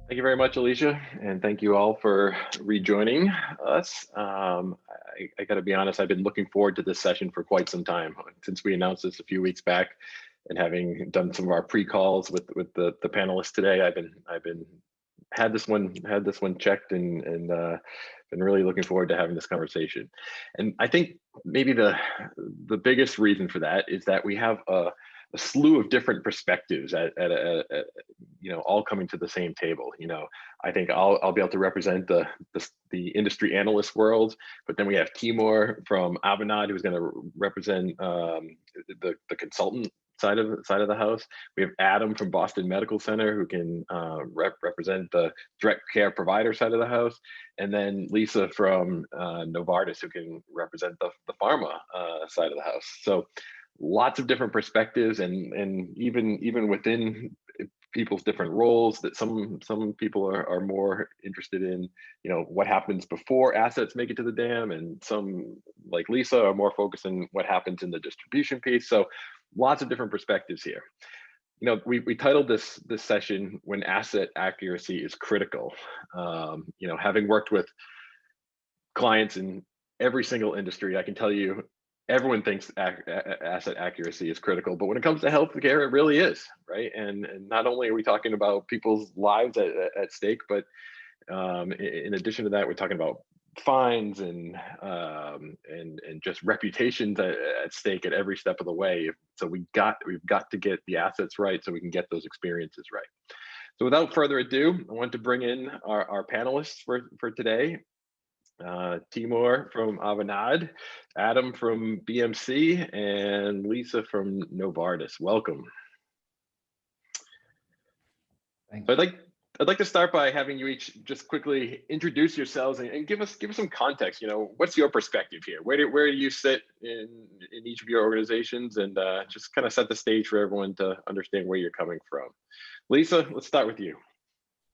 Thank you very much, Alicia, and thank you all for rejoining us. I got to be honest, I've been looking forward to this session for quite some time since we announced this a few weeks back, and having done some of our pre-calls with the panelists today. I've been had this one checked and been really looking forward to having this conversation. And I think maybe the biggest reason for that is that we have a slew of different perspectives at all coming to the same table. I think I'll be able to represent the industry analyst world, but then we have Timur from Avanade, who's going to represent the consultant side of the house. We have Adam from Boston Medical Center, who can represent the direct care provider side of the house, and then Lisa from Novartis, who can represent the pharma side of the house. So lots of different perspectives, and even within people's different roles, that some people are more interested in what happens before assets make it to the dam, and some, like Lisa, are more focused on what happens in the distribution piece. So lots of different perspectives here. We titled this session "When Asset Accuracy is Critical." Having worked with clients in every single industry, I can tell you everyone thinks asset accuracy is critical, but when it comes to healthcare, it really is, right? And not only are we talking about people's lives at stake, but in addition to that, we're talking about fines and just reputations at stake at every step of the way. So we've got to get the assets right so we can get those experiences right. So without further ado, I want to bring in our panelists for today. Timur from Avanade, Adam from BMC, and Lisa from Novartis. Welcome. Thanks. So I'd like to start by having you each just quickly introduce yourselves and give us some context. What's your perspective here? Where do you sit in each of your organizations, and just kind of set the stage for everyone to understand where you're coming from. Lisa, let's start with you.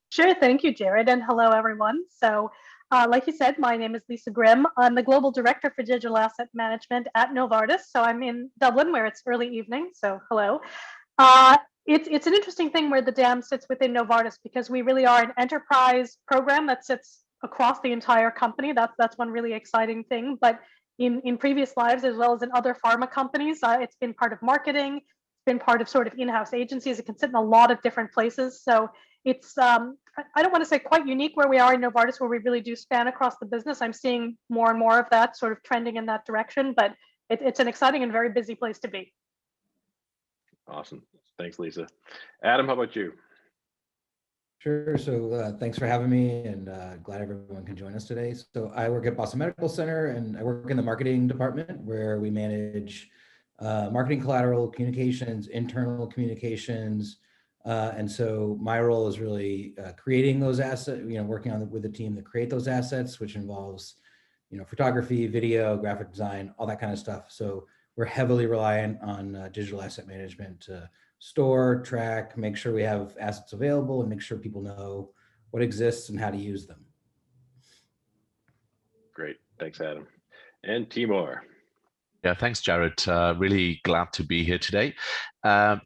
Sure, thank you, Jarrod, and hello, everyone. So, like you said, my name is Lisa Grimm. I'm the Global Director for Digital Asset Management at Novartis. So I'm in Dublin, where it's early evening, so hello. It's an interesting thing where the dam sits within Novartis, because we really are an enterprise program that sits across the entire company. That's one really exciting thing. But in previous lives, as well as in other pharma companies, it's been part of marketing, it's been part of sort of in-house agencies. It can sit in a lot of different places. So it's, I don't want to say quite unique where we are in Novartis, where we really do span across the business. I'm seeing more and more of that sort of trending in that direction, but it's an exciting and very busy place to be. Awesome. Thanks, Lisa. Adam, how about you? Sure. So thanks for having me, and glad everyone can join us today. So I work at Boston Medical Center, and I work in the marketing department, where we manage marketing collateral, communications, internal communications. And so my role is really creating those assets, working with the team to create those assets, which involves, photography, video, graphic design, all that kind of stuff. So we're heavily reliant on digital asset management to store, track, make sure we have assets available, and make sure people know what exists and how to use them. Great. Thanks, Adam. And Timur. Yeah, thanks, Jarrod. Really glad to be here today.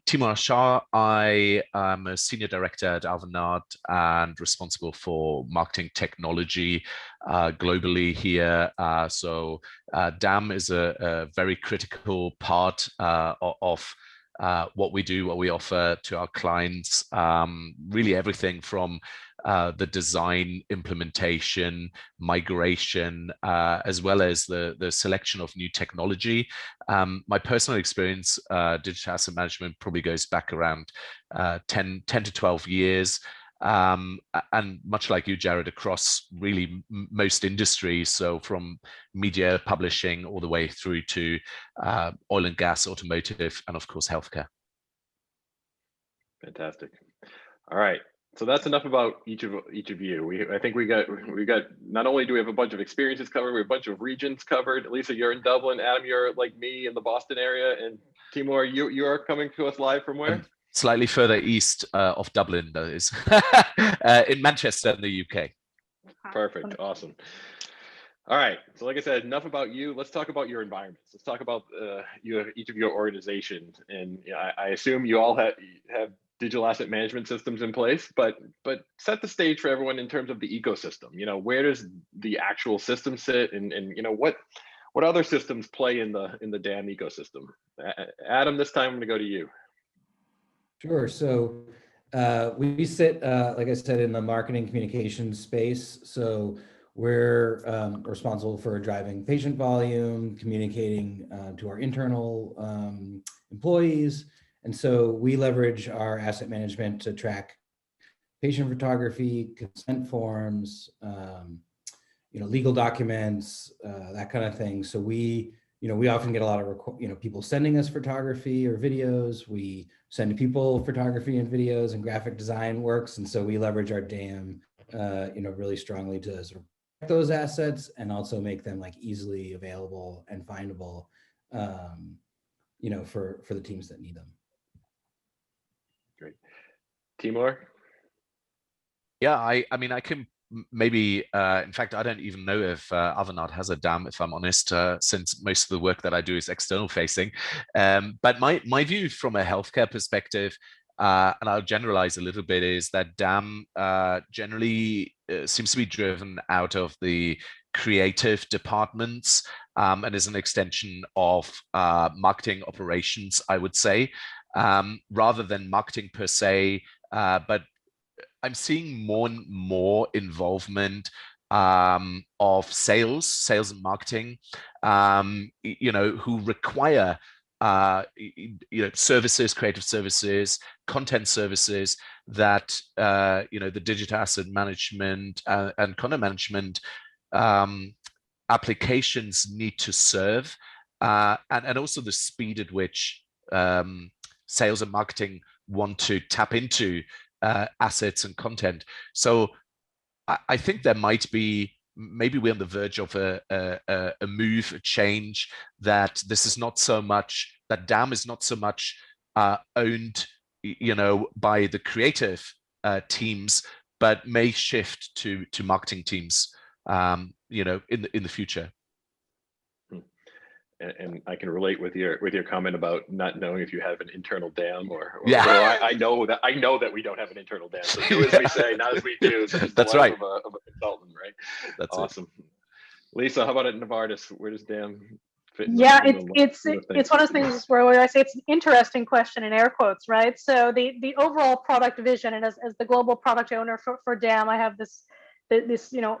Timur Shah, I am a senior director at Avanade and responsible for marketing technology globally here. So DAM is a very critical part of what we do, what we offer to our clients. Really everything from the design, implementation, migration, as well as the selection of new technology. My personal experience, digital asset management, probably goes back around 10 to 12 years. And much like you, Jarrod, across really most industries, so from media publishing all the way through to oil and gas, automotive, and of course, healthcare. Fantastic. All right. So that's enough about each of you. I think we got not only do we have a bunch of experiences covered, we have a bunch of regions covered. Lisa, you're in Dublin. Adam, you're like me in the Boston area, and Timur, you are coming to us live from where? Slightly further east of Dublin, that is, in Manchester, in the UK. Perfect. Awesome. All right. So like I said, enough about you. Let's talk about your environments. Let's talk about each of your organizations. And I assume you all have digital asset management systems in place, but set the stage for everyone in terms of the ecosystem. Where does the actual system sit, and what other systems play in the DAM ecosystem? Adam, this time I'm going to go to you. Sure. So we sit, like I said, in the marketing communications space. So we're responsible for driving patient volume, communicating to our internal employees. And so we leverage our asset management to track patient photography, consent forms, legal documents, that kind of thing. So we often get a lot of people sending us photography or videos. We send people photography and videos, and graphic design works. And so we leverage our DAM, really strongly to sort of those assets and also make them like easily available and findable, for the teams that need them. Great. Timur? Yeah, I mean, I can maybe, in fact, I don't even know if Avanade has a DAM, if I'm honest, since most of the work that I do is external facing. But my view from a healthcare perspective, and I'll generalize a little bit, is that DAM generally seems to be driven out of the creative departments and is an extension of marketing operations, I would say, rather than marketing per se. But I'm seeing more and more involvement of sales and marketing, who require services, creative services, content services that the digital asset management and content management applications need to serve, and also the speed at which sales and marketing want to tap into assets and content. So I think there might be, maybe we're on the verge of a move, a change, that this is not so much, that DAM is not so much owned, by the creative teams, but may shift to marketing teams, in the future. And I can relate with your comment about not knowing if you have an internal DAM or yeah. I know that we don't have an internal DAM. So do as we say, not as we do. That's right. Of a consultant, right? That's awesome. Lisa, how about at Novartis? Where does DAM fit? Yeah, it's one of those things where I say it's an interesting question in air quotes, right? So the overall product vision, and as the global product owner for DAM, I have this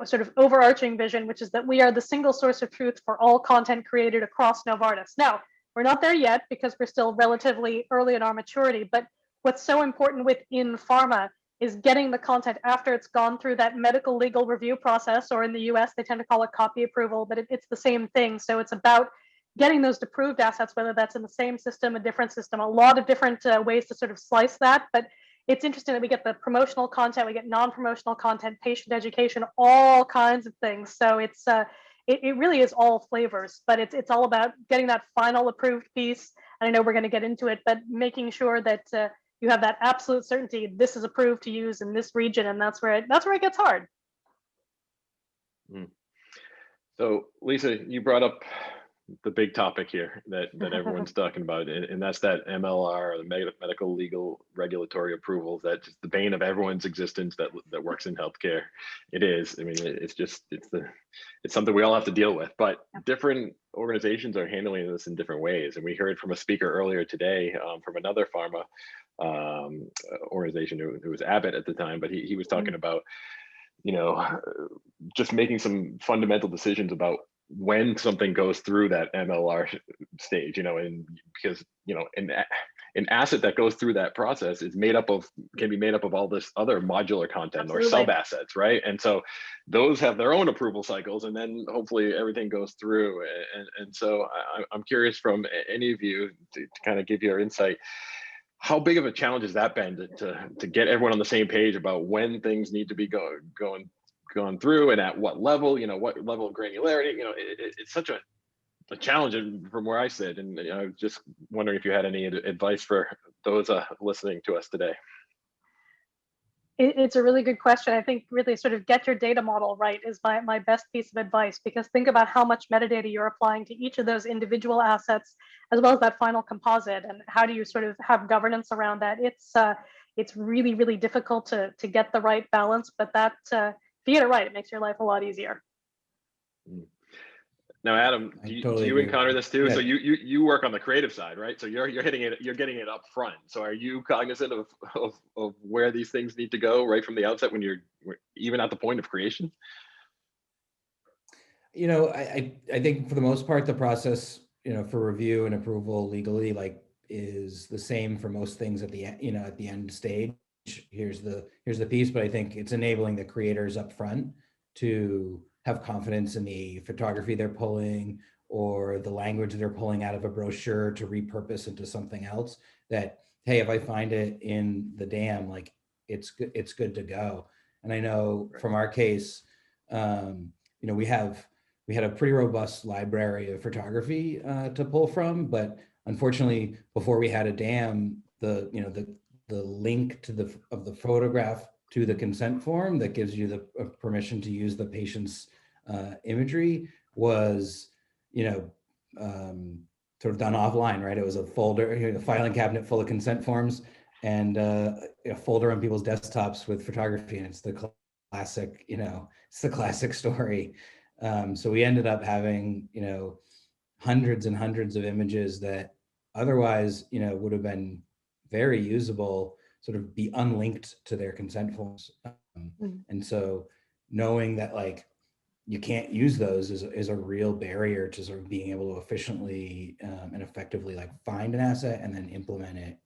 sort of overarching vision, which is that we are the single source of truth for all content created across Novartis. Now, we're not there yet because we're still relatively early in our maturity, but what's so important within pharma is getting the content after it's gone through that medical legal review process, or in the US, they tend to call it copy approval, but it's the same thing. So it's about getting those approved assets, whether that's in the same system, a different system, a lot of different ways to sort of slice that. But it's interesting that we get the promotional content, we get non-promotional content, patient education, all kinds of things. So it really is all flavors, but it's all about getting that final approved piece. And I know we're going to get into it, but making sure that you have that absolute certainty, this is approved to use in this region, and that's where it gets hard. So Lisa, you brought up the big topic here that everyone's talking about, and that's that MLR, the medical legal regulatory approvals. That's just the bane of everyone's existence that works in healthcare. It is. I mean, it's something we all have to deal with. But different organizations are handling this in different ways. And we heard from a speaker earlier today from another pharma organization who was Abbott at the time, but he was talking about just making some fundamental decisions about when something goes through that MLR stage, and because, an asset that goes through that process can be made up of all this other modular content. Absolutely. Or sub assets, right? And so those have their own approval cycles, and then hopefully everything goes through. And so I'm curious from any of you to kind of give your insight. How big of a challenge has that been to get everyone on the same page about when things need to be gone through, and at what level, what level of granularity? It's such a challenge from where I sit, and I was just wondering if you had any advice for those listening to us today. It's a really good question. I think really sort of get your data model right is my best piece of advice, because think about how much metadata you're applying to each of those individual assets, as well as that final composite, and how do you sort of have governance around that. it's really, really difficult to get the right balance. But that, if you get it right, it makes your life a lot easier. Now, Adam, do you encounter this too? Yeah. So you work on the creative side, right? So you're hitting it, you're getting it up front. So are you cognizant of where these things need to go right from the outset when you're even at the point of creation? You know, I think for the most part, the process, you know, for review and approval legally, like, is the same for most things at the end, you know, at the end stage. Here's the piece, but I think it's enabling the creators up front to have confidence in the photography they're pulling or the language they're pulling out of a brochure to repurpose into something else, that, hey, if I find it in the DAM, like, it's good to go. And I know from our case, you know, we had a pretty robust library of photography to pull from, but unfortunately, before we had a DAM, the link to the photograph to the consent form that gives you the permission to use the patient's imagery was, you know, sort of done offline, right? It was a folder, a filing cabinet full of consent forms, and a folder on people's desktops with photography, and it's the classic, you know, it's the classic story. So we ended up having, you know, hundreds and hundreds of images that otherwise, you know, would have been very usable, sort of be unlinked to their consent forms. And so knowing that, like, you can't use those is a real barrier to sort of being able to efficiently and effectively, like, find an asset and then implement it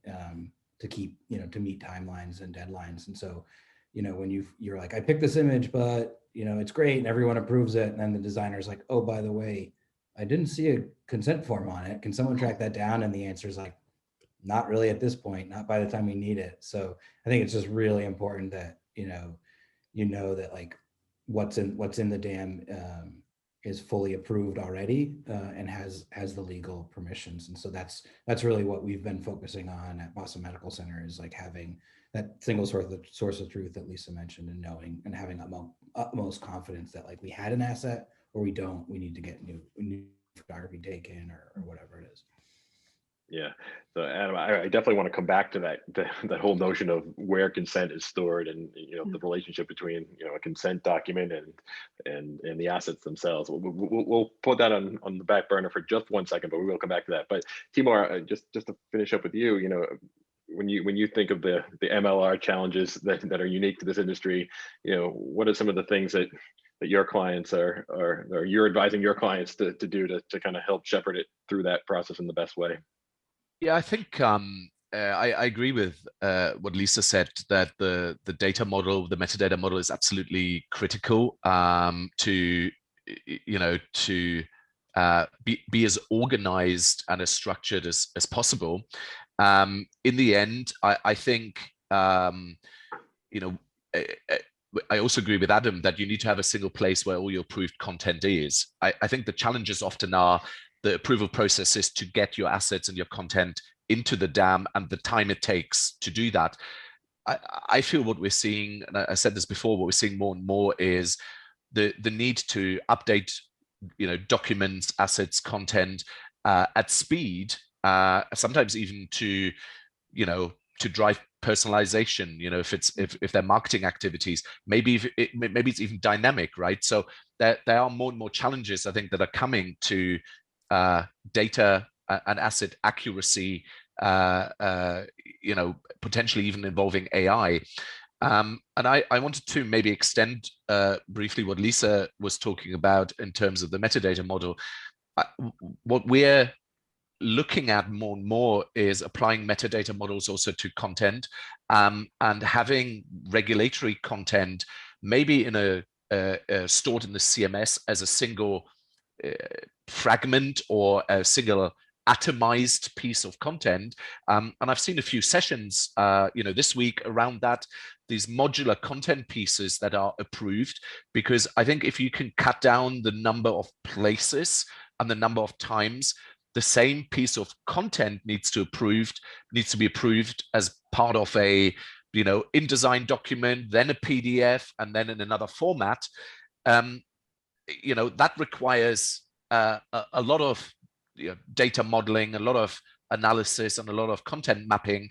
to keep, you know, to meet timelines and deadlines. And so, you know, when you're like, I picked this image, but, you know, it's great and everyone approves it, and then the designer's like, oh, by the way, I didn't see a consent form on it. Can someone track that down? And the answer is like, not really at this point, not by the time we need it. So I think it's just really important that, you know that, like, what's in the DAM is fully approved already and has the legal permissions. And so that's really what we've been focusing on at Boston Medical Center, is like having that single source of truth that Lisa mentioned, and knowing and having utmost confidence that, like, we had an asset, or we don't, we need to get new photography taken or whatever it is. Yeah. So Adam, I definitely want to come back to that whole notion of where consent is stored, and, you know, the relationship between, you know, a consent document and the assets themselves. We'll put that on the back burner for just one second, but we will come back to that. But Timur, just to finish up with you, you know, when you think of the MLR challenges that are unique to this industry, you know, what are some of the things that your clients or you're advising your clients to do to kind of help shepherd it through that process in the best way? Yeah, I think I agree with what Lisa said, that the data model, the metadata model, is absolutely critical to, you know, to be as organized and as structured as possible. In the end, I think, you know, I also agree with Adam that you need to have a single place where all your approved content is. I think the challenges often are the approval process is to get your assets and your content into the DAM, and the time it takes to do that. I feel what we're seeing, and I said this before, what we're seeing more and more is the need to update, you know, documents, assets, content at speed, sometimes even to, you know, to drive personalization. You know, if they're marketing activities, maybe it's even dynamic, right? So there are more and more challenges, I think, that are coming to data and asset accuracy, you know, potentially even involving AI. And I wanted to maybe extend briefly what Lisa was talking about in terms of the metadata model. What we're looking at more and more is applying metadata models also to content, and having regulatory content maybe in a stored in the CMS as a single fragment or a single atomized piece of content. And I've seen a few sessions, you know, this week around that, these modular content pieces that are approved, because I think if you can cut down the number of places and the number of times the same piece of content needs to be approved as part of a, you know, InDesign document, then a PDF, and then in another format, you know, that requires a lot of, you know, data modeling, a lot of analysis, and a lot of content mapping.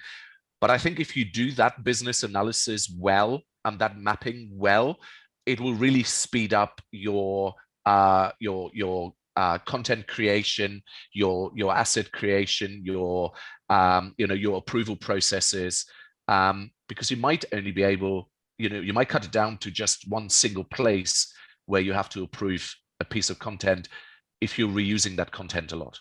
But I think if you do that business analysis well and that mapping well, it will really speed up your content creation, your asset creation, your your approval processes, because you might only be able, you might cut it down to just one single place where you have to approve a piece of content if you're reusing that content a lot.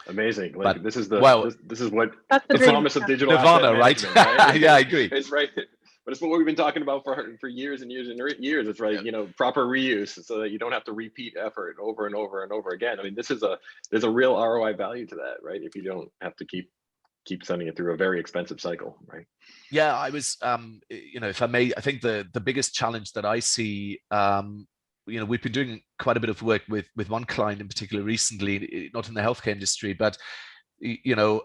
Amazing. Like, But, this is the well, this is what That's the the dream. promise of digital Nirvana, asset right? management, right? Yeah, I agree. It's right. But it's what we've been talking about for years and years and years. It's right, proper reuse so that you don't have to repeat effort over and over and over again. I mean, there's a real ROI value to that, right? If you don't have to keep sending it through a very expensive cycle, right? Yeah, I was, if I may, I think the biggest challenge that I see, we've been doing quite a bit of work with one client in particular recently, not in the healthcare industry, but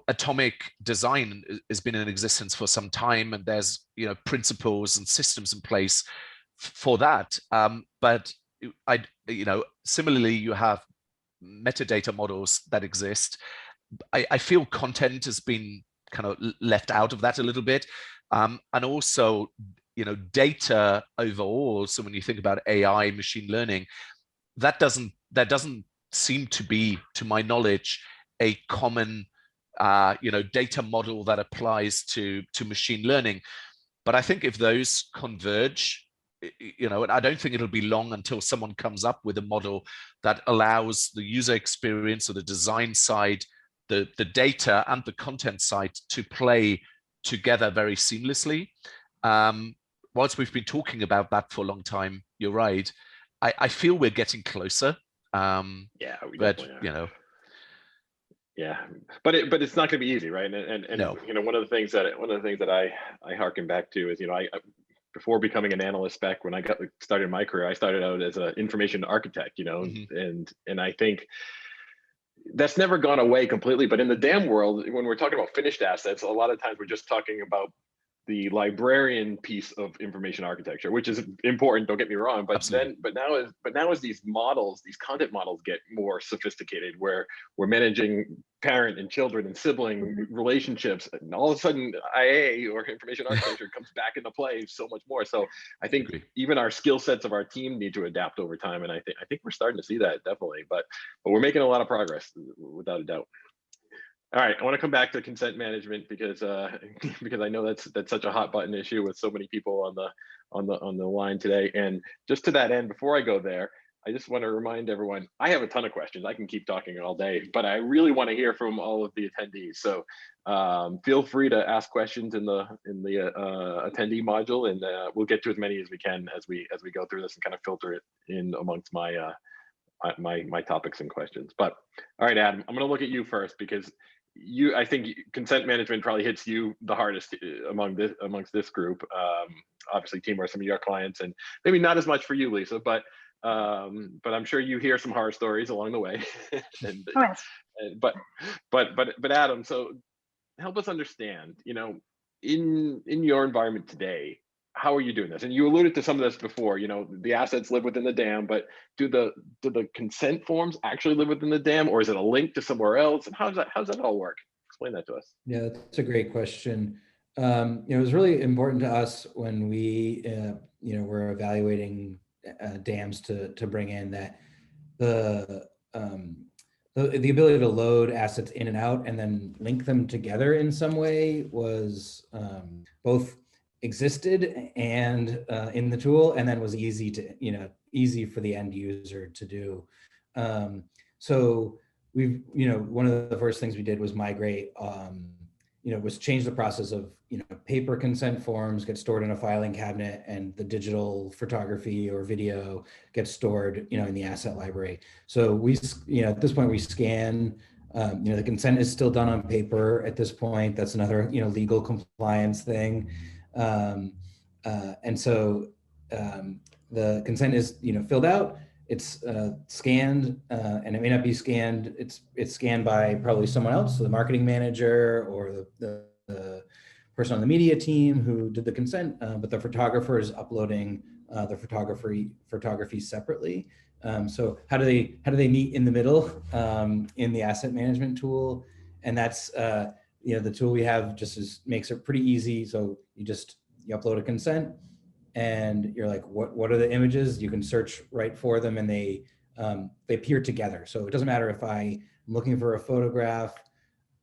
atomic design has been in existence for some time, and there's principles and systems in place for that. But similarly, you have metadata models that exist. I feel content has been kind of left out of that a little bit, and also data overall. So when you think about AI, machine learning, that doesn't seem to be, to my knowledge, a common data model that applies to machine learning. But I think if those converge, and I don't think it'll be long until someone comes up with a model that allows the user experience or the design side, the data and the content side to play together very seamlessly. Whilst we've been talking about that for a long time, you're right. I feel we're getting closer. Yeah, we definitely are. Yeah, but it's not going to be easy, right? And no. One of the things that I harken back to is, I before becoming an analyst, back when I started my career, I started out as an information architect, and I think that's never gone away completely. But in the DAM world, when we're talking about finished assets, a lot of times we're just talking about the librarian piece of information architecture, which is important, don't get me wrong, but now as these content models get more sophisticated, where we're managing parent and children and sibling relationships, and all of a sudden IA or information architecture comes back into play so much more. So I think even our skill sets of our team need to adapt over time, and I think we're starting to see that, definitely, but we're making a lot of progress without a doubt. All right, I want to come back to consent management because I know that's such a hot button issue with so many people on the line today. And just to that end, before I go there, I just want to remind everyone, I have a ton of questions. I can keep talking all day, but I really want to hear from all of the attendees. So feel free to ask questions in the attendee module, and we'll get to as many as we can as we go through this and kind of filter it in amongst my my topics and questions. But all right, Adam, I'm going to look at you first because I think consent management probably hits you the hardest amongst this group. Obviously, Timur, some of your clients, and maybe not as much for you, Lisa, but I'm sure you hear some horror stories along the way. But Adam, so help us understand, in your environment today, how are you doing this? And you alluded to some of this before, the assets live within the DAM, but do the consent forms actually live within the DAM, or is it a link to somewhere else? And how does that all work? Explain that to us. Yeah, that's a great question. It was really important to us when we, were evaluating DAMs to bring in that the ability to load assets in and out and then link them together in some way was both existed and in the tool, and then was easy for the end user to do. So we've, one of the first things we did was migrate, was change the process of, paper consent forms get stored in a filing cabinet, and the digital photography or video gets stored, in the asset library. So we, at this point we scan, the consent is still done on paper at this point. That's another, legal compliance thing. And so the consent is, filled out, it's scanned, and it may not be scanned. It's scanned by probably someone else, so the marketing manager or the person on the media team who did the consent, but the photographer is uploading the photography separately. So how do they meet in the middle in the asset management tool? And that's the tool we have just makes it pretty easy. So you upload a consent, and you're like, what are the images? You can search right for them, and they appear together. So it doesn't matter if I'm looking for a photograph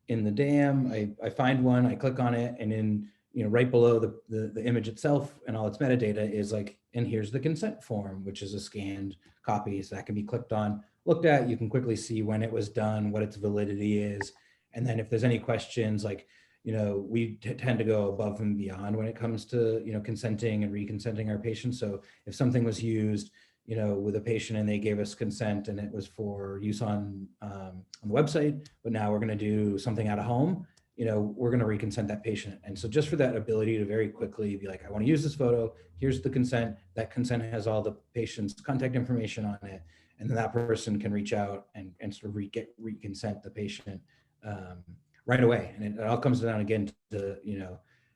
in the dam, I find one, I click on it, and in right below the image itself and all its metadata is like, and here's the consent form, which is a scanned copy. So that can be clicked on, looked at. You can quickly see when it was done, what its validity is. And then if there's any questions, like, we tend to go above and beyond when it comes to, consenting and reconsenting our patients. So if something was used, with a patient and they gave us consent and it was for use on the website, but now we're going to do something out of home, we're going to reconsent that patient. And so just for that ability to very quickly be like, I want to use this photo, here's the consent, that consent has all the patient's contact information on it. And then that person can reach out and sort of reconsent the patient right away. And it all comes down again to,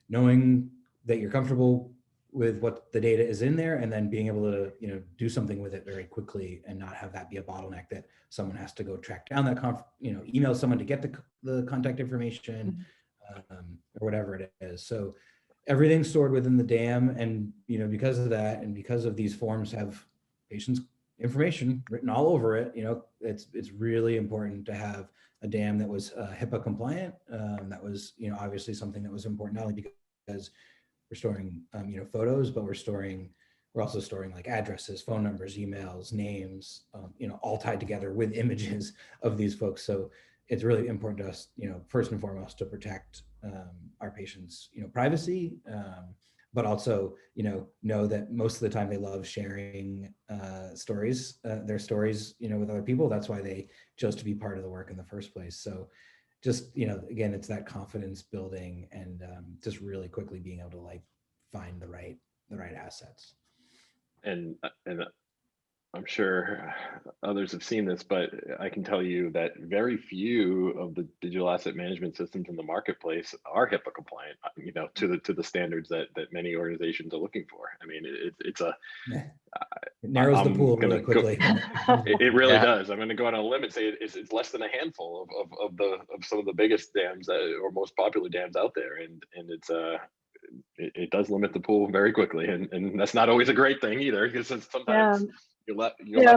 knowing that you're comfortable with what the data is in there, and then being able to, do something with it very quickly and not have that be a bottleneck that someone has to go track down that, email someone to get the contact information or whatever it is. So everything's stored within the DAM, and, because of that, and because of these forms have patients' information written all over it, it's really important to have a DAM that was HIPAA compliant. That was, obviously something that was important, not only because we're storing, photos, but we're also storing like addresses, phone numbers, emails, names, all tied together with images of these folks. So it's really important to us, first and foremost, to protect our patients' privacy, but also know that most of the time they love sharing stories, their stories, with other people. That's why they chose to be part of the work in the first place. So just, again, it's that confidence building and just really quickly being able to like find the right assets. And I'm sure others have seen this, but I can tell you that very few of the digital asset management systems in the marketplace are HIPAA compliant, to the standards that many organizations are looking for. I mean, it's a it narrows the pool really quickly. It really does. I'm going to go on a limb and say it's less than a handful of some of the biggest dams or most popular dams out there, and it does limit the pool very quickly, and that's not always a great thing either, because sometimes you're left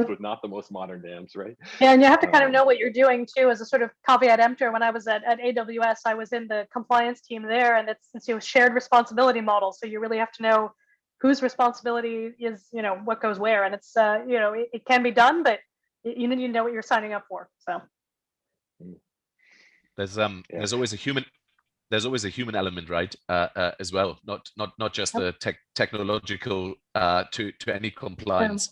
with not the most modern dams, right? Yeah, and you have to kind of know what you're doing too, as a sort of caveat emptor. When I was at AWS, I was in the compliance team there, and it's shared responsibility model. So you really have to know whose responsibility is, what goes where, and it's it can be done, but you need to know what you're signing up for. So there's always a human. There's always a human element, right? As well, not just the technological to any compliance.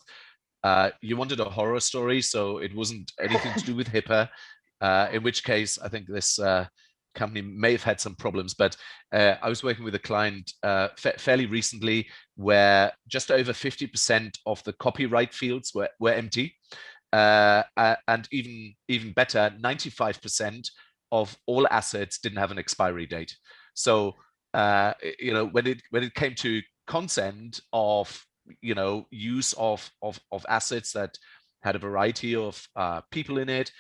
You wanted a horror story, so it wasn't anything to do with HIPAA. In which case, I think this company may have had some problems. But I was working with a client fairly recently where just over 50% of the copyright fields were empty, and even better, 95% of all assets didn't have an expiry date. So when it came to consent of use of assets that had a variety of people in it,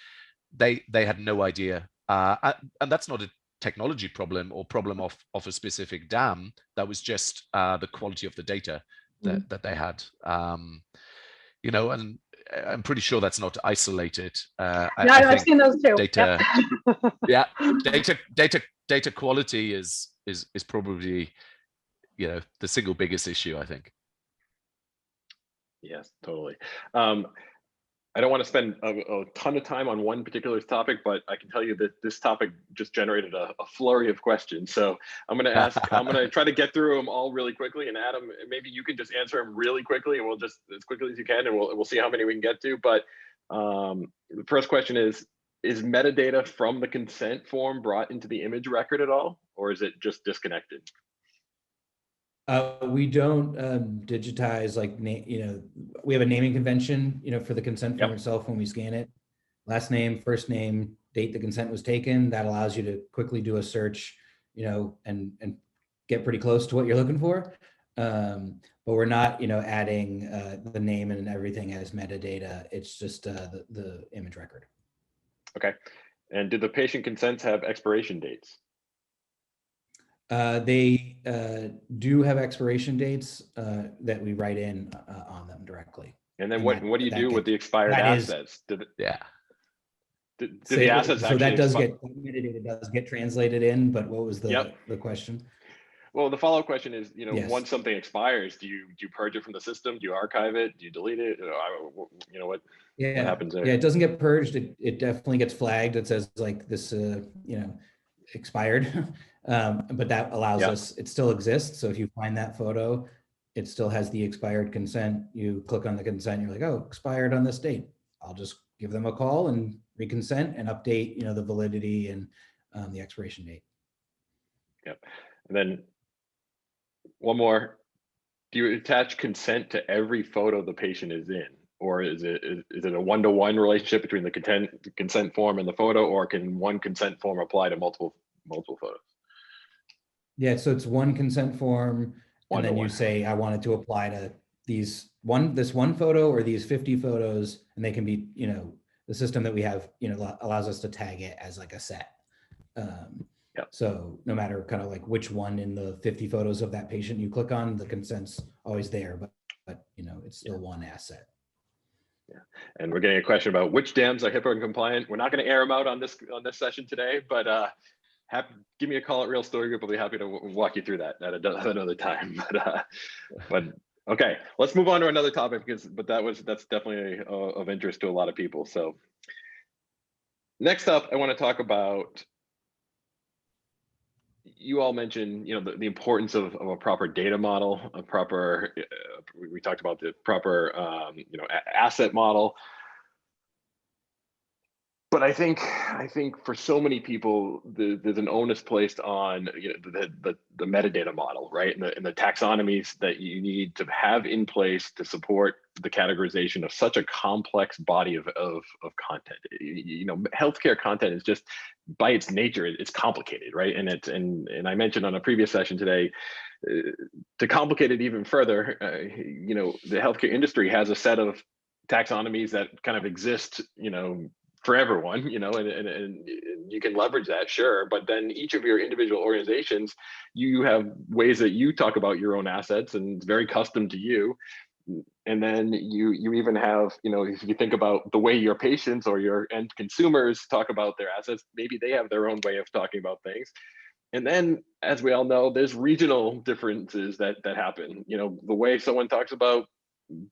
they had no idea, and that's not a technology problem or problem of a specific dam. That was just the quality of the data that they had, and I'm pretty sure that's not isolated. I've seen those too. Data, data quality is probably the single biggest issue, I think. Yes, totally. I don't want to spend a ton of time on one particular topic, but I can tell you that this topic just generated a flurry of questions. So I'm going to try to get through them all really quickly. And Adam, maybe you can just answer them really quickly, and we'll just as quickly as you can, and we'll see how many we can get to. But the first question is metadata from the consent form brought into the image record at all, or is it just disconnected? We don't digitize, like, we have a naming convention, for the consent form itself when we scan it. Last name, first name, date the consent was taken. That allows you to quickly do a search, and get pretty close to what you're looking for. But we're not, adding the name and everything as metadata. It's just the image record. Okay. And do the patient consents have expiration dates? They do have expiration dates that we write in on them directly. And then And what do you do with the expired that is- assets? Yeah. Do the assets so actually that does expire? get metadata does get translated in, but what was the question? Well, the follow-up question is, Yes. once something expires, do you purge it from the system? Do you archive it? Do you delete it? What happens there? Yeah, it doesn't get purged. It definitely gets flagged. It says like this, expired, but that allows us. It still exists. So if you find that photo, it still has the expired consent. You click on the consent. You're like, oh, expired on this date. I'll just give them a call and reconsent and update, the validity and the expiration date. Yep. And then one more. Do you attach consent to every photo the patient is in, or is it a one-to-one relationship between the consent form and the photo, or can one consent form apply to multiple photos? Yeah, so it's one consent form, and then you say, I want it to apply to this one photo or these 50 photos, and they can be, the system that we have, allows us to tag it as like a set. So no matter kind of like which one in the 50 photos of that patient you click on, the consent's always there, but it's still one asset. Yeah, and we're getting a question about which DEMs are HIPAA compliant. We're not going to air them out on this session today, but give me a call at Real Story Group. I'll be happy to walk you through that at another time. But okay, let's move on to another topic but that's definitely of interest to a lot of people. So next up, I want to talk about. You all mentioned, the importance of a proper data model, a proper. We talked about the proper, asset model. But I think for so many people, there's an onus placed on the metadata model, right, and the taxonomies that you need to have in place to support the categorization of such a complex body of content. Healthcare content is just by its nature, it's complicated, right? And I mentioned on a previous session today, to complicate it even further, the healthcare industry has a set of taxonomies that kind of exist, for everyone, and you can leverage that, sure. But then each of your individual organizations, you have ways that you talk about your own assets, and it's very custom to you. And then you even have, if you think about the way your patients or your end consumers talk about their assets, maybe they have their own way of talking about things. And then, as we all know, there's regional differences that happen. The way someone talks about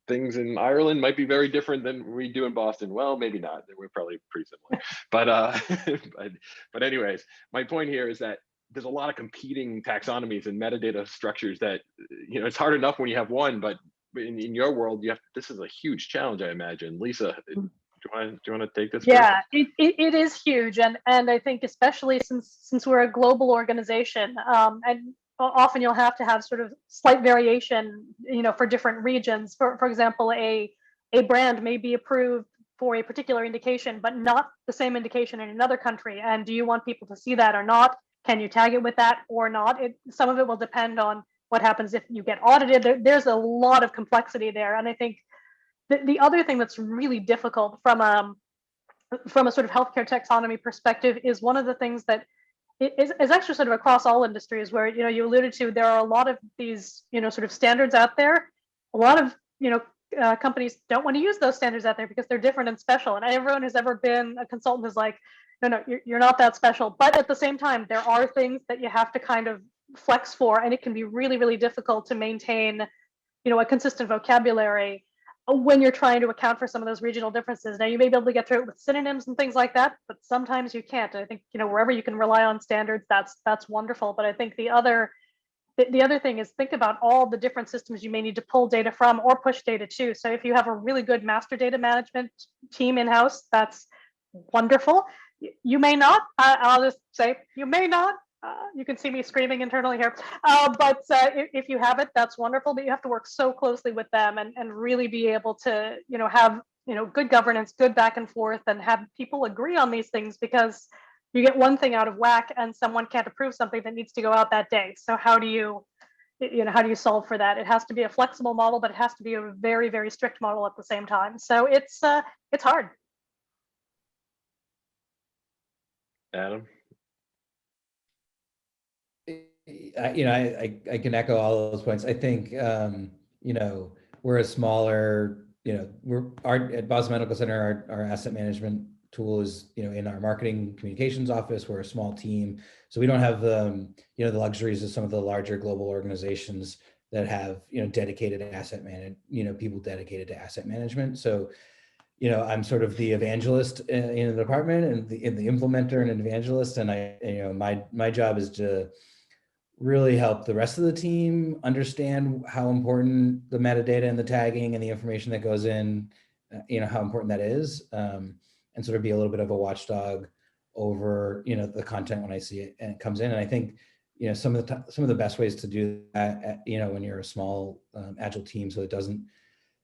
things in Ireland might be very different than we do in Boston. Well, maybe not. We're probably pretty similar. But anyways, my point here is that there's a lot of competing taxonomies and metadata structures that, it's hard enough when you have one, but in your world, this is a huge challenge, I imagine. Lisa, do you want to take this? Yeah, it is huge, and I think especially since we're a global organization, and often you'll have to have sort of slight variation, for different regions. For example, a brand may be approved for a particular indication, but not the same indication in another country. And do you want people to see that or not? Can you tag it with that or not? Some of it will depend on what happens if you get audited. There's a lot of complexity there, and I think the other thing that's really difficult from a sort of healthcare taxonomy perspective is one of the things that is actually sort of across all industries, where you alluded to, there are a lot of these sort of standards out there. A lot of companies don't want to use those standards out there because they're different and special, and everyone who's ever been a consultant is like, no, you're not that special. But at the same time, there are things that you have to kind of flex for, and it can be really, really difficult to maintain a consistent vocabulary when you're trying to account for some of those regional differences. Now, you may be able to get through it with synonyms and things like that, but sometimes you can't. And I think, wherever you can rely on standards, that's wonderful. But I think the other thing is, think about all the different systems you may need to pull data from or push data to. So if you have a really good master data management team in-house, that's wonderful. You may not, I'll just say, you may not. You can see me screaming internally here, but if you have it, that's wonderful. But you have to work so closely with them and really be able to have good governance, good back and forth, and have people agree on these things, because you get one thing out of whack and someone can't approve something that needs to go out that day. So how do you solve for that? It has to be a flexible model, but it has to be a very, very strict model at the same time. So it's hard. Adam? I can echo all of those points. I think, we're a smaller, at Boston Medical Center, our asset management tool is, in our marketing communications office. We're a small team, so we don't have the luxuries of some of the larger global organizations that have, dedicated people dedicated to asset management. So, I'm sort of the evangelist in the department, and the implementer and evangelist. And my job is to really help the rest of the team understand how important the metadata and the tagging and the information that goes in, how important that is, and sort of be a little bit of a watchdog over, the content when I see it and it comes in. And I think, some of the best ways to do that, when you're a small agile team, so it doesn't,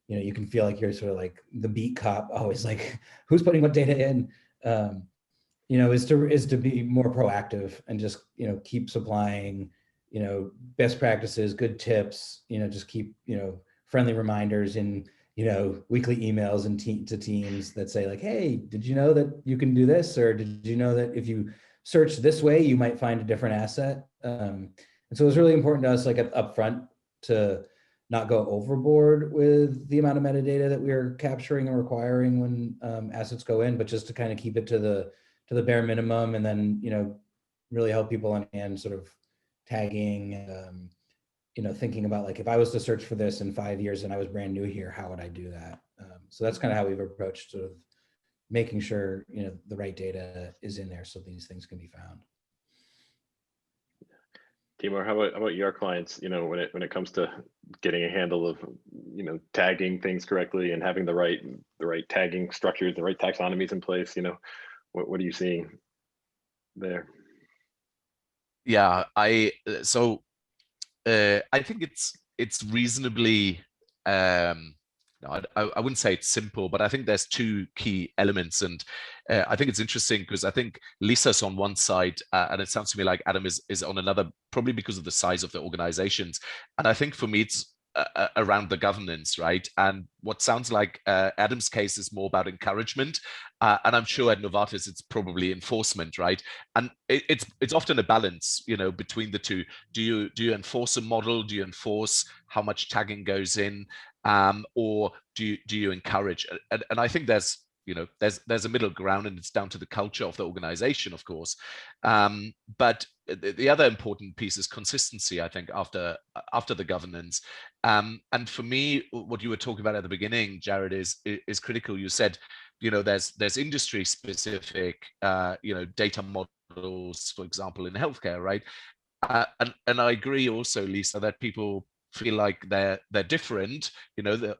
you can feel like you're sort of like the beat cop, always like, who's putting what data in, is to be more proactive and just, keep supplying, best practices, good tips, just keep, friendly reminders in, weekly emails and to teams that say like, hey, did you know that you can do this? Or did you know that if you search this way, you might find a different asset? And so it was really important to us, like up front, to not go overboard with the amount of metadata that we are capturing and requiring when assets go in, but just to kind of keep it to the bare minimum, and then, really help people understand sort of tagging, thinking about like, if I was to search for this in 5 years and I was brand new here, how would I do that? So that's kind of how we've approached sort of making sure, the right data is in there so these things can be found. Timur, how about your clients? When it comes to getting a handle of, tagging things correctly and having the right tagging structures, the right taxonomies in place. What are you seeing there? Yeah, I think it's reasonably. No, I wouldn't say it's simple, but I think there's two key elements, and I think it's interesting because I think Lisa's on one side, and it sounds to me like Adam is on another, probably because of the size of the organizations. And I think for me, it's around the governance, right? And what sounds like Adam's case is more about encouragement, and I'm sure at Novartis it's probably enforcement, right? And it's often a balance, between the two. Do you enforce a model? Do you enforce how much tagging goes in? Or do you encourage? And I think there's a middle ground, and it's down to the culture of the organization, of course. But the other important piece is consistency, I think, after the governance. And for me, what you were talking about at the beginning, Jarrod, is critical. You said, there's industry specific, data models, for example, in healthcare, right? And I agree also, Lisa, that people feel like they're different.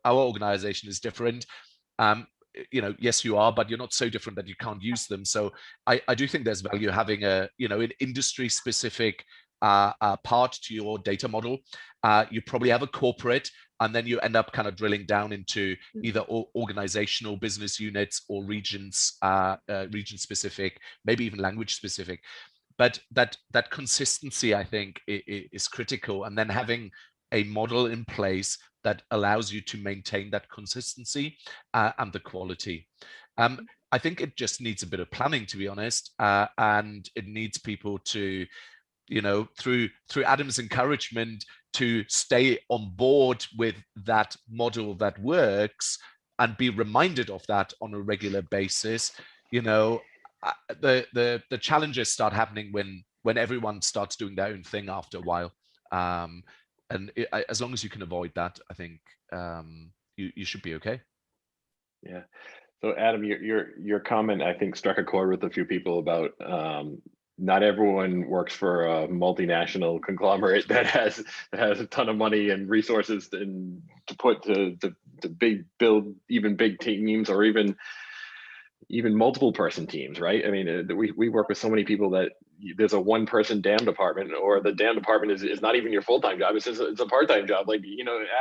Our organization is different. Yes, you are, but you're not so different that you can't use them. So I do think there's value having an industry specific part to your data model. You probably have a corporate, and then you end up kind of drilling down into either organizational business units or regions, region specific, maybe even language specific. But that consistency, I think, is critical. And then having a model in place that allows you to maintain that consistency and the quality. I think it just needs a bit of planning, to be honest, and it needs people to, through Adam's encouragement, to stay on board with that model that works and be reminded of that on a regular basis. The challenges start happening when everyone starts doing their own thing after a while. And as long as you can avoid that, I think you should be okay. Yeah. So Adam, your comment, I think, struck a chord with a few people about not everyone works for a multinational conglomerate that has a ton of money and resources to put to build even big teams, or even multiple person teams, right? I mean, we work with so many people that there's a one person DAM department, or the DAM department is not even your full-time job. It's a part-time job. Like,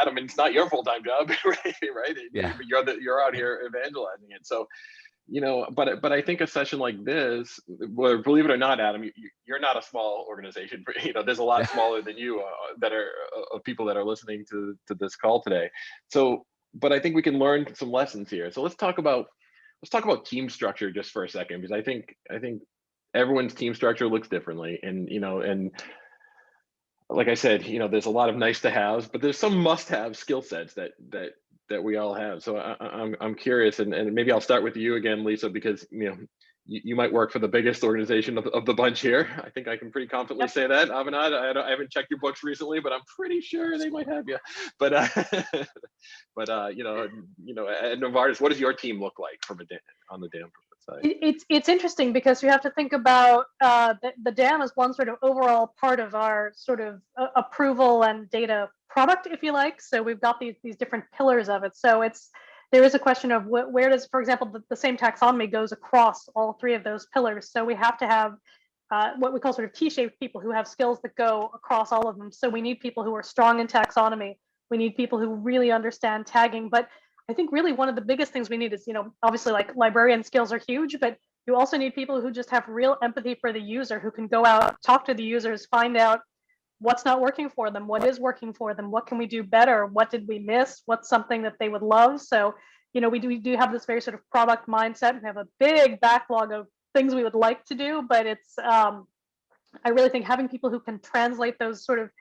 Adam, it's not your full-time job, right? Yeah. You're out here evangelizing it. So, but I think a session like this, well, believe it or not, Adam, you're not a small organization. There's a lot smaller than you that are of people that are listening to this call today. So, but I think we can learn some lessons here. So let's talk about team structure just for a second, because I think everyone's team structure looks differently, and like I said, there's a lot of nice to haves, but there's some must have skill sets that we all have. So I'm curious, and maybe I'll start with you again, Lisa, because you might work for the biggest organization of the bunch here. I think I can pretty confidently say that. Avanade, I haven't checked your books recently, but I'm pretty sure they might have you. But at Novartis, what does your team look like on the DAM side? It's interesting because you have to think about the DAM as one sort of overall part of our sort of approval and data product, if you like. So we've got these different pillars of it. So there is a question of where does, for example, the same taxonomy goes across all three of those pillars. So we have to have what we call sort of T-shaped people who have skills that go across all of them. So we need people who are strong in taxonomy. We need people who really understand tagging. But I think really one of the biggest things we need is, obviously like librarian skills are huge, but you also need people who just have real empathy for the user, who can go out, talk to the users, find out what's not working for them, what is working for them, what can we do better, what did we miss, what's something that they would love. So, we do have this very sort of product mindset and have a big backlog of things we would like to do, but it's, I really think having people who can translate those sort of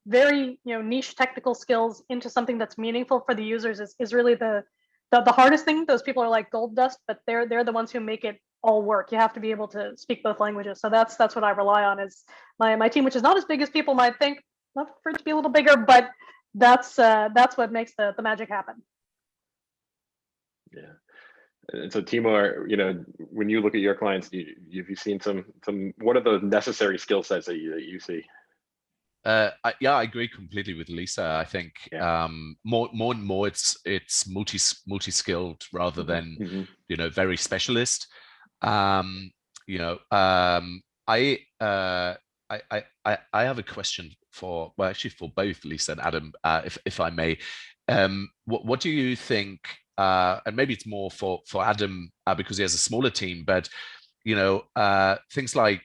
very, niche technical skills into something that's meaningful for the users is really the hardest thing. Those people are like gold dust, but they're the ones who make it all work. You have to be able to speak both languages. So that's what I rely on, is my team, which is not as big as people might think. Love for it to be a little bigger, but that's what makes the magic happen. Yeah. And so Timur, when you look at your clients, have you seen some, what are the necessary skill sets that you see? I agree completely with Lisa. I think more and more it's multi-skilled rather than very specialist. I have a question for both Lisa and Adam, if I may. What do you think? And maybe it's more for Adam because he has a smaller team, but things like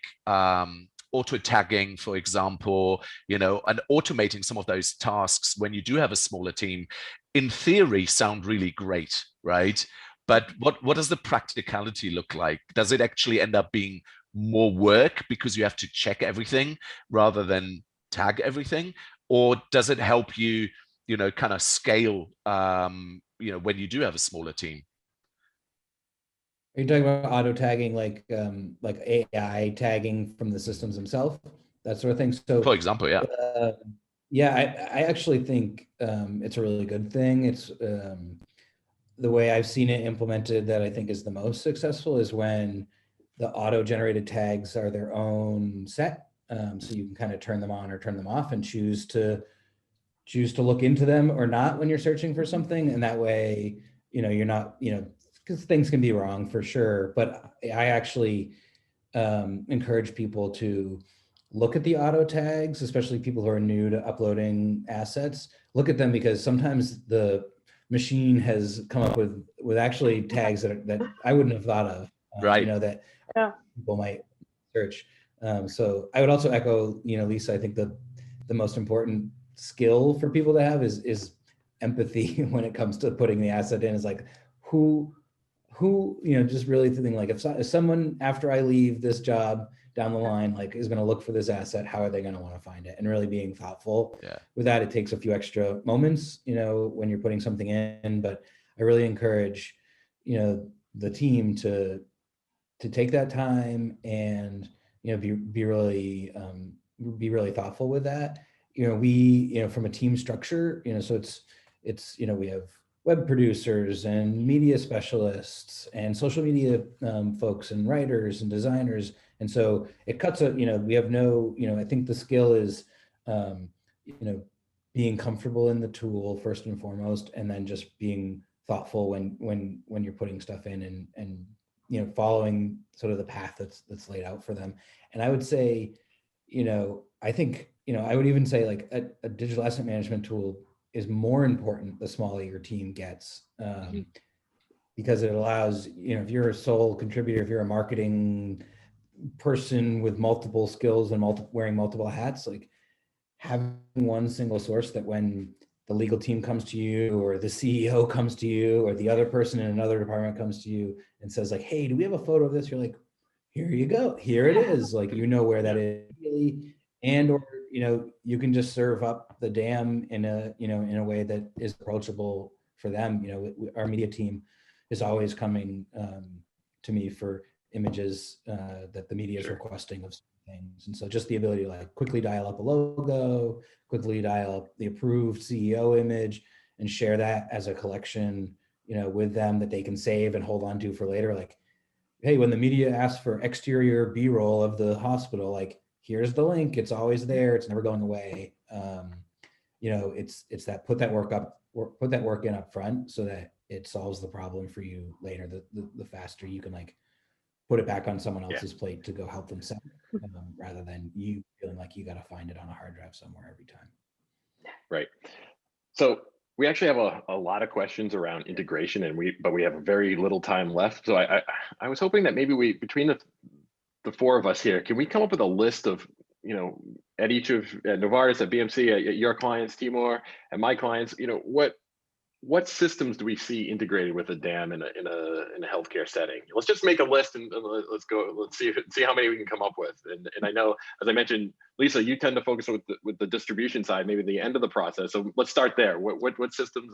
auto tagging, for example, and automating some of those tasks when you do have a smaller team, in theory, sound really great, right? But what does the practicality look like? Does it actually end up being more work because you have to check everything rather than tag everything? Or does it help you, kind of scale, when you do have a smaller team? Are you talking about auto tagging, like AI tagging from the systems themselves, that sort of thing? So, for example, I actually think it's a really good thing. It's the way I've seen it implemented that I think is the most successful is when the auto-generated tags are their own set. So you can kind of turn them on or turn them off and choose to look into them or not when you're searching for something. And that way, you're not, because things can be wrong for sure. But I actually encourage people to look at the auto tags, especially people who are new to uploading assets. Look at them because sometimes the machine has come up with actually tags that I wouldn't have thought of, right? That people might search. So I would also echo, Lisa, I think the most important skill for people to have is empathy when it comes to putting the asset in. Is like who just really thinking like if someone after I leave this job down the line like is going to look for this asset, how are they going to want to find it? And really being thoughtful with that. It takes a few extra moments, when you're putting something in, but I really encourage, the team to take that time and, be really thoughtful with that. We, from a team structure, so it's, we have web producers and media specialists and social media folks and writers and designers. And so it cuts a, we have no, I think the skill is, being comfortable in the tool first and foremost, and then just being thoughtful when you're putting stuff in and following sort of the path that's laid out for them. And I would say, I think, I would even say like a digital asset management tool is more important the smaller your team gets, because it allows, if you're a sole contributor, if you're a marketing person with multiple skills and wearing multiple hats, like having one single source that when the legal team comes to you or the CEO comes to you or the other person in another department comes to you and says like, hey, do we have a photo of this? You're like, here you go, here it is. Like, where that is really, and or, you can just serve up the DAM in a way that is approachable for them. Our media team is always coming to me for images that the media is requesting of things. And so just the ability to like quickly dial up a logo, quickly dial up the approved CEO image and share that as a collection, with them that they can save and hold on to for later. Like, hey, when the media asks for exterior B-roll of the hospital, like, here's the link. It's always there. It's never going away. It's that put that work in up front so that it solves the problem for you later. The faster you can like put it back on someone else's plate to go help them sell, rather than you feeling like you got to find it on a hard drive somewhere every time. Right. So we actually have a lot of questions around integration, but we have very little time left. So I was hoping that maybe between the four of us here, can we come up with a list of, at each of Novartis, at BMC, at your clients, Timur, and my clients, what systems do we see integrated with a DAM in a healthcare setting? Let's just make a list and let's go. Let's see how many we can come up with. And I know, as I mentioned, Lisa, you tend to focus with the distribution side, maybe the end of the process. So let's start there. What systems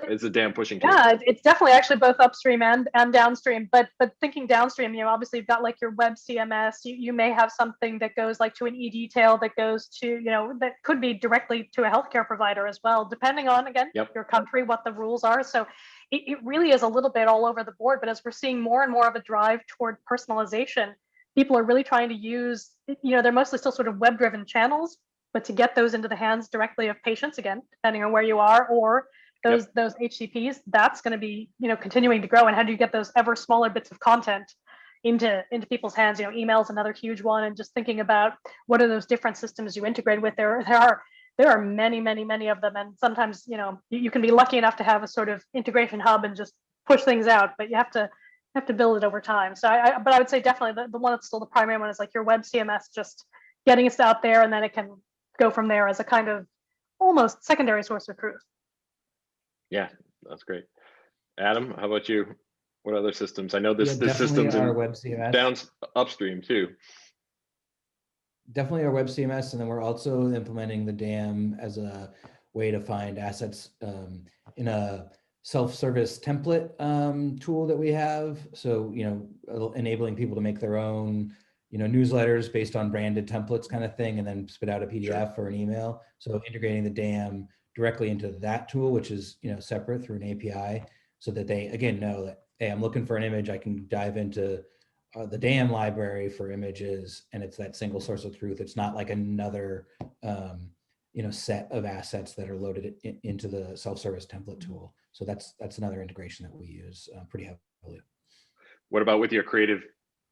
is the DAM pushing to? Yeah, it's definitely actually both upstream and downstream. But thinking downstream, obviously you've got like your web CMS. You may have something that goes like to an e-detail that goes to, that could be directly to a healthcare provider as well, depending on, again, your country, what the rules are. So it really is a little bit all over the board. But as we're seeing more and more of a drive toward personalization, people are really trying to use, they're mostly still sort of web-driven channels, but to get those into the hands directly of patients, again, depending on where you are, or those HCPs, that's going to be continuing to grow. And how do you get those ever smaller bits of content into people's hands? Email's another huge one, and just thinking about what are those different systems you integrate with. There are many of them, and sometimes you can be lucky enough to have a sort of integration hub and just push things out, but you have to build it over time. So I would say definitely the one that's still the primary one is like your web CMS, just getting it out there, and then it can go from there as a kind of almost secondary source of truth. Yeah, that's great. Adam, how about you? What other systems? I know this system's our web CMS. Down upstream too. Definitely our web CMS, and then we're also implementing the DAM as a way to find assets in a self-service template tool that we have. So enabling people to make their own newsletters based on branded templates kind of thing, and then spit out a PDF or an email. So integrating the DAM directly into that tool, which is separate through an API, so that they again know that, hey, I'm looking for an image, I can dive into the DAM library for images, and it's that single source of truth. It's not like another set of assets that are loaded into the self-service template tool. So that's another integration that we use pretty heavily. What about with your creative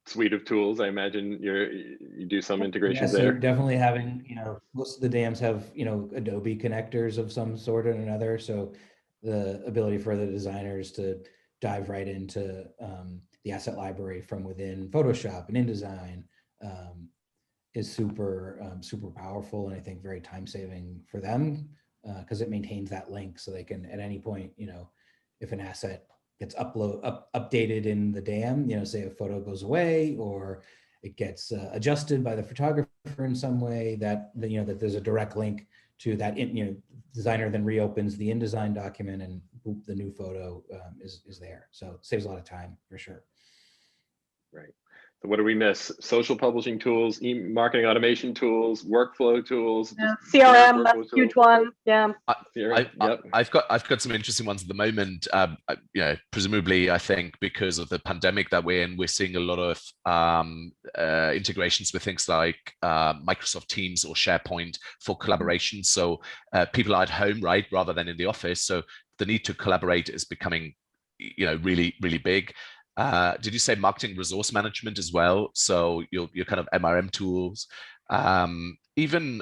suite of tools? I imagine you do some integrations so there. Definitely having, most of the DAMs have, Adobe connectors of some sort or another. So the ability for the designers to dive right into the asset library from within Photoshop and InDesign is super powerful, and I think very time saving for them, because it maintains that link, so they can at any point, if an asset gets updated in the DAM, say a photo goes away or it gets adjusted by the photographer in some way, that that there's a direct link to that. Designer then reopens the InDesign document, and boop, the new photo is there. So it saves a lot of time for sure. Right. So what do we miss? Social publishing tools, marketing automation tools, workflow tools. Yeah. CRM, that's a huge one. Yeah. I've got some interesting ones at the moment. Presumably, I think because of the pandemic that we're in, we're seeing a lot of integrations with things like Microsoft Teams or SharePoint for collaboration. So people are at home, right, rather than in the office. So the need to collaborate is becoming, really, really big. Did you say marketing resource management as well? So your kind of MRM tools, even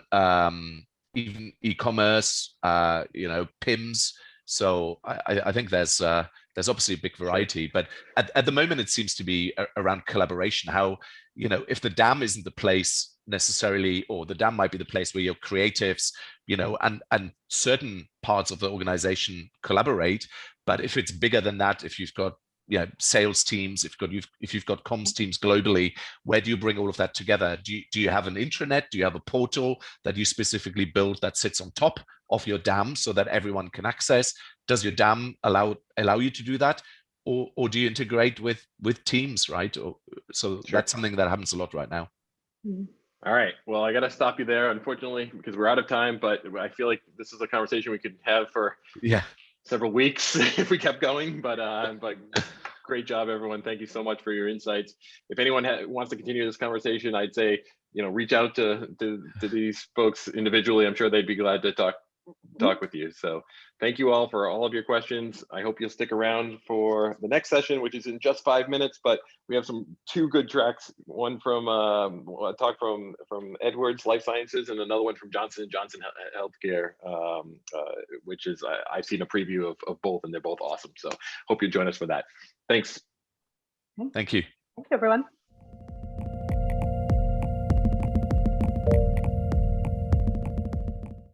e-commerce, PIMS. So I think there's obviously a big variety, but at the moment it seems to be around collaboration. How, if the DAM isn't the place necessarily, or the DAM might be the place where your creatives, and certain parts of the organization collaborate, but if it's bigger than that, if you've got sales teams, if you've got comms teams globally, where do you bring all of that together? Do you have an intranet? Do you have a portal that you specifically build that sits on top of your DAM so that everyone can access? Does your DAM allow you to do that? Or do you integrate with teams, right? So that's something that happens a lot right now. All right. Well, I got to stop you there, unfortunately, because we're out of time. But I feel like this is a conversation we could have for several weeks if we kept going. But great job, everyone. Thank you so much for your insights. If anyone wants to continue this conversation, I'd say reach out to these folks individually. I'm sure they'd be glad to talk with you. So thank you all for all of your questions. I hope you'll stick around for the next session, which is in just 5 minutes, but we have two good tracks, one from a talk from Edwards Life Sciences and another one from Johnson & Johnson Healthcare, which is I've seen a preview of both and they're both awesome. So hope you join us for that. Thanks. Thank you. Thank you, everyone.